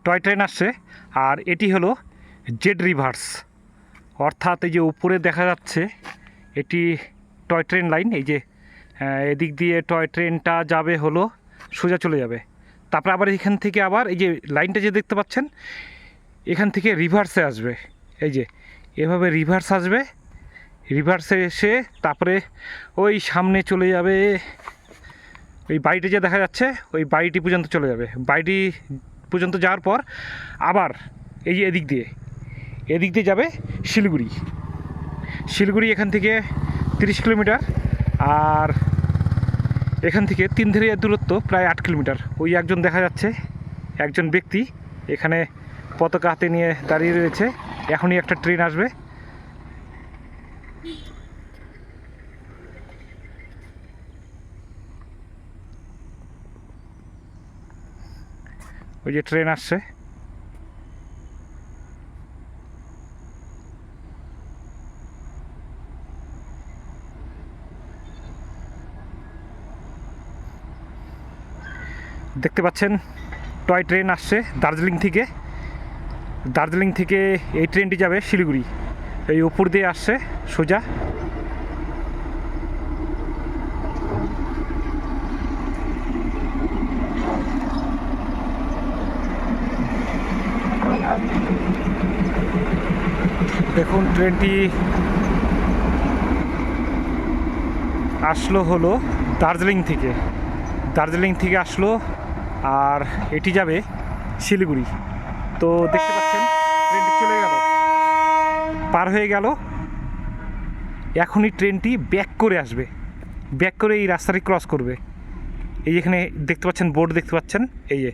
Toy train আসছে। আর এটি হলো জেড রিভার্স, অর্থাৎ এই যে উপরে দেখা যাচ্ছে এটি টয় ট্রেন লাইন। এই যে এদিক দিয়ে টয় ট্রেনটা যাবে হলো সোজা চলে যাবে, তারপরে আবার এখান থেকে আবার এই যে লাইনটা যে দেখতে পাচ্ছেন এখান থেকে রিভার্সে আসবে। এই যে এভাবে রিভার্স আসবে, রিভার্সে এসে তারপরে ওই সামনে চলে যাবে, ওই বাড়িটি যে দেখা যাচ্ছে ওই বাড়িটি পর্যন্ত চলে যাবে। বাড়িটি পর্যন্ত যাওয়ার পর আবার এই যে এদিক দিয়ে যাবে শিলিগুড়ি। শিলিগুড়ি এখান থেকে 30 কিলোমিটার, আর এখান থেকে তিনধারিয়ার দূরত্ব প্রায় 8 কিলোমিটার। ওই একজন দেখা যাচ্ছে, একজন ব্যক্তি এখানে পতাকা হাতে নিয়ে দাঁড়িয়ে রয়েছে। এখনই একটা ট্রেন আসবে। ওই যে ট্রেন আসছে। দেখতে পাচ্ছেন টয় ট্রেন আসছে দার্জিলিং থেকে। দার্জিলিং থেকে এই ট্রেনটি যাবে শিলিগুড়ি, এই উপর দিয়ে আসছে সোজা। দেখুন ট্রেনটি আসলো হলো দার্জিলিং থেকে আসলো, আর এটি যাবে শিলিগুড়ি। তো দেখতে পাচ্ছেন ট্রেনটি চলে গেল, পার হয়ে গেল। এখনই ট্রেনটি ব্যাক করে আসবে, ব্যাক করে এই রাস্তাটি ক্রস করবে। এই যেখানে দেখতে পাচ্ছেন বোর্ড দেখতে পাচ্ছেন, এই যে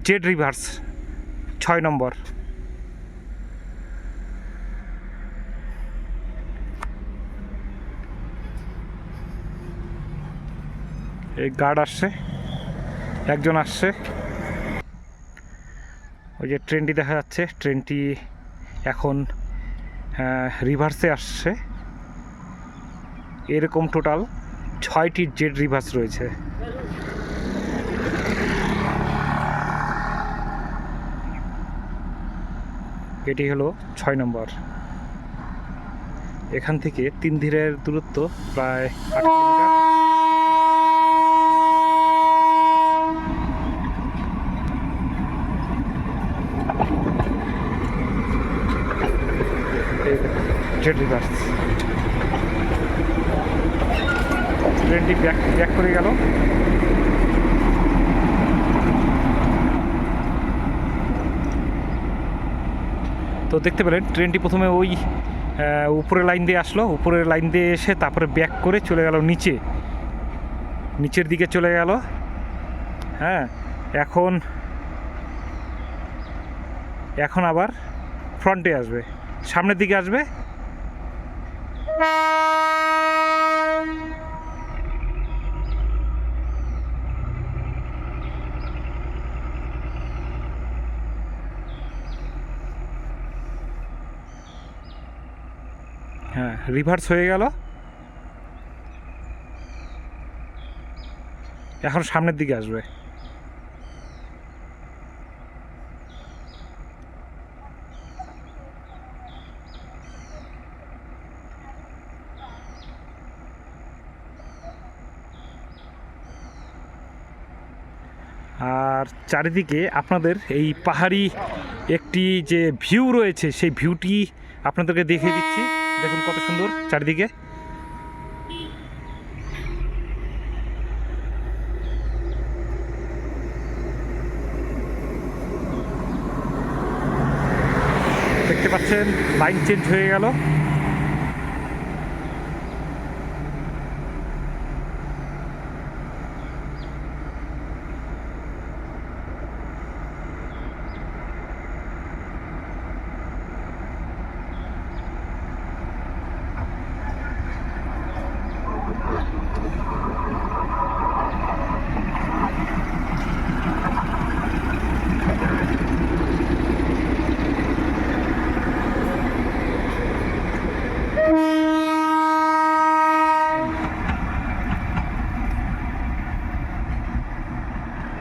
জেড রিভার্স 6 নম্বর। এই গার্ড আসছে, একজন আসছে। ওই যে ট্রেনটি দেখা যাচ্ছে, ট্রেনটি এখন রিভার্সে আসছে। এরকম টোটাল 6টি জেড রিভার্স রয়েছে। এটি হলো 6 নম্বর। এখান থেকে তিনধারের দূরত্ব প্রায় 8 কিলোমিটার। জেড রিভার্স ট্রেনটি ব্যাক করে গেল। তো দেখতে পেলেন ট্রেনটি প্রথমে ওই উপরের লাইন দিয়ে আসলো, উপরের লাইন দিয়ে এসে তারপরে ব্যাক করে চলে গেল নিচের দিকে চলে গেল। হ্যাঁ, এখন আবার ফ্রন্টে আসবে, সামনের দিকে আসবে। হ্যাঁ, রিভার্স হয়ে গেল, এখন সামনের দিকে আসবে। আর চারিদিকে আপনাদের এই পাহাড়ি একটি যে ভিউ রয়েছে, সেই ভিউটি আপনাদেরকে দেখিয়ে দিচ্ছি। দেখুন কত সুন্দর চারিদিকে। দেখতে পাচ্ছেন লাইন চেঞ্জ হয়ে গেল।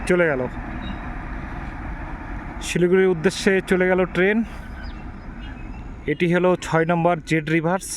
চলে গেল। শিলিগুড়ির উদ্দেশ্যে চলে গেল ট্রেন। এটি হলো 6 নম্বর জেড রিভার্স।